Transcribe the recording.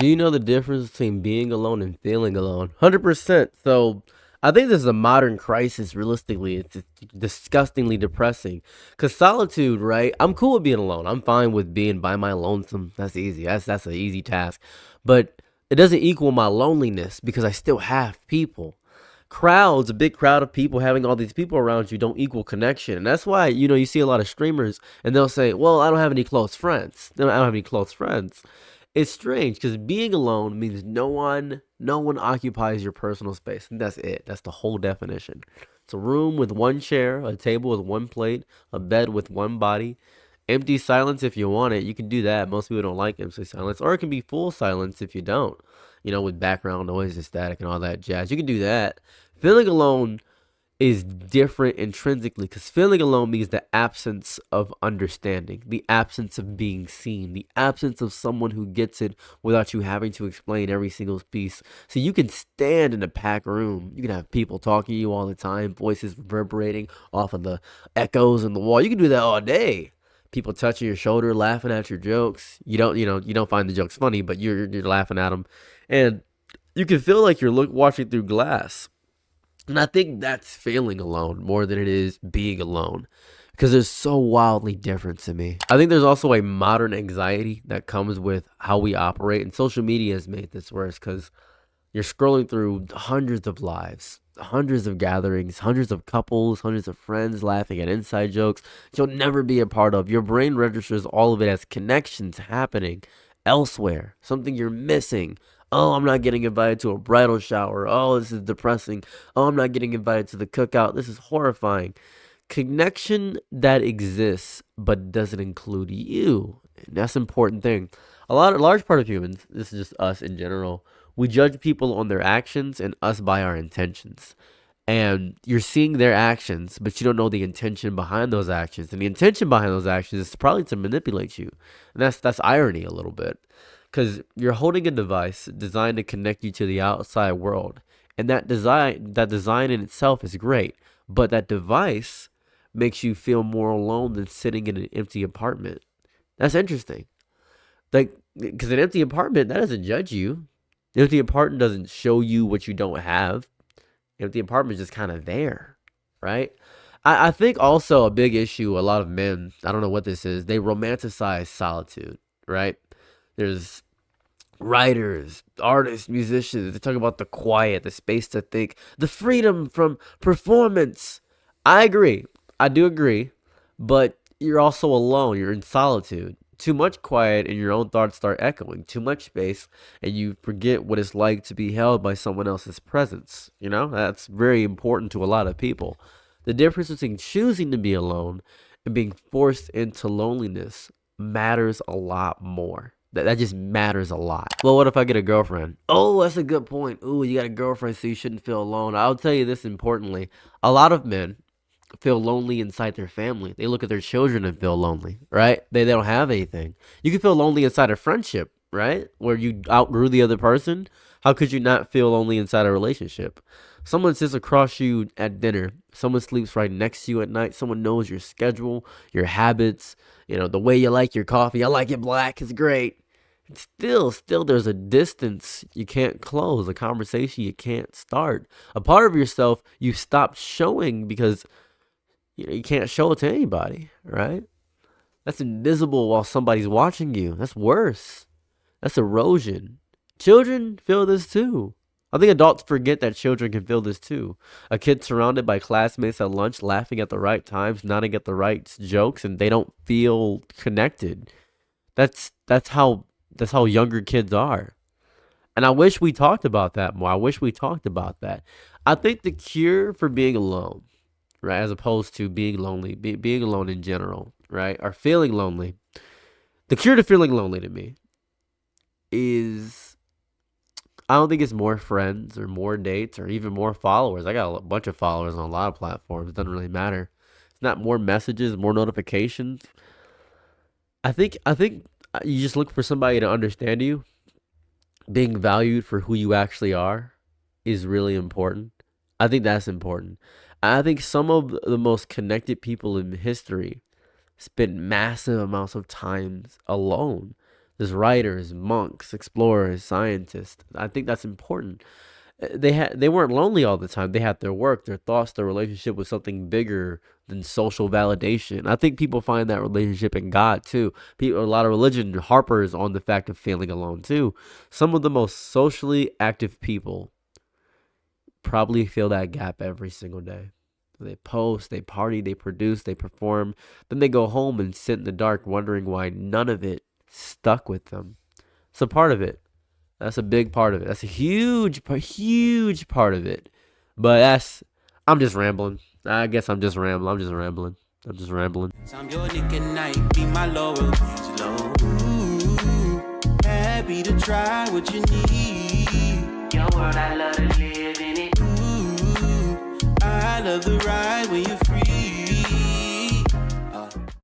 Do you know the difference between being alone and feeling alone? 100%. So I think this is a modern crisis, realistically. It's disgustingly depressing. Because solitude, right? I'm cool with being alone. I'm fine with being by my lonesome. That's easy. That's an easy task. But it doesn't equal my loneliness because I still have people. Crowds, a big crowd of people, having all these people around you don't equal connection. And that's why, you see a lot of streamers and they'll say, well, I don't have any close friends. I don't have any close friends. It's strange because being alone means no one occupies your personal space. And that's it. That's the whole definition. It's a room with one chair, a table with one plate, a bed with one body. Empty silence if you want it. You can do that. Most people don't like empty silence. Or it can be full silence if you don't. With background noise and static and all that jazz. You can do that. Feeling alone is different intrinsically because feeling alone means the absence of understanding, the absence of being seen, the absence of someone who gets it without you having to explain every single piece. So you can stand in a packed room, you can have people talking to you all the time, voices reverberating off of the echoes in the wall. You can do that all day. People touching your shoulder, laughing at your jokes. You don't find the jokes funny, but you're laughing at them, and you can feel like you're watching through glass. And I think that's feeling alone more than it is being alone because it's so wildly different to me. I think there's also a modern anxiety that comes with how we operate, and social media has made this worse because you're scrolling through hundreds of lives, hundreds of gatherings, hundreds of couples, hundreds of friends laughing at inside jokes you'll never be a part of. Your brain registers all of it as connections happening elsewhere, something you're missing. Oh, I'm not getting invited to a bridal shower. Oh, this is depressing. Oh, I'm not getting invited to the cookout. This is horrifying. Connection that exists but doesn't include you. And that's an important thing. A large part of humans, this is just us in general, we judge people on their actions and us by our intentions. And you're seeing their actions, but you don't know the intention behind those actions. And the intention behind those actions is probably to manipulate you. And that's irony a little bit. Because you're holding a device designed to connect you to the outside world. And that design in itself is great. But that device makes you feel more alone than sitting in an empty apartment. That's interesting. Like, because an empty apartment, that doesn't judge you. An empty apartment doesn't show you what you don't have. An empty apartment is just kind of there, right? I think also a big issue, a lot of men, I don't know what this is, they romanticize solitude, right? There's writers, artists, musicians, they talk about the quiet, the space to think, the freedom from performance. I agree. I do agree. But you're also alone. You're in solitude. Too much quiet and your own thoughts start echoing. Too much space and you forget what it's like to be held by someone else's presence. That's very important to a lot of people. The difference between choosing to be alone and being forced into loneliness matters a lot more. That just matters a lot. Well, what if I get a girlfriend? Oh, that's a good point. Ooh, you got a girlfriend, so you shouldn't feel alone. I'll tell you this importantly. A lot of men feel lonely inside their family. They look at their children and feel lonely, right? They don't have anything. You can feel lonely inside a friendship, right? Where you outgrew the other person. How could you not feel lonely inside a relationship? Someone sits across you at dinner. Someone sleeps right next to you at night. Someone knows your schedule, your habits, the way you like your coffee. I like it black. It's great. Still, there's a distance you can't close, a conversation you can't start. A part of yourself you stopped showing because you can't show it to anybody, right? That's invisible while somebody's watching you. That's worse. That's erosion. Children feel this too. I think adults forget that children can feel this too. A kid surrounded by classmates at lunch, laughing at the right times, nodding at the right jokes, and they don't feel connected. That's how younger kids are. And I wish we talked about that more. I wish we talked about that. I think the cure for being alone, right, as opposed to being lonely, being alone in general, right, or feeling lonely, the cure to feeling lonely to me is I don't think it's more friends or more dates or even more followers. I got a bunch of followers on a lot of platforms. It doesn't really matter. It's not more messages, more notifications. I think you just look for somebody to understand you. Being valued for who you actually are is really important. I think that's important. I think some of the most connected people in history spent massive amounts of times alone. There's writers, monks, explorers, scientists. I think that's important. They weren't lonely all the time. They had their work, their thoughts, their relationship with something bigger than social validation. I think people find that relationship in God too. People, a lot of religion harpers on the fact of feeling alone too. Some of the most socially active people probably feel that gap every single day. They post, they party, they produce, they perform. Then they go home and sit in the dark wondering why none of it stuck with them. It's a part of it. That's a big part of it. That's a huge part of it. But I'm just rambling. I guess I'm just rambling. I'm just rambling. I'm your Nick and night, be my Laurel, use low. Ooh, happy to try what you need. Your world, I love to live in it. Ooh, I love the ride when you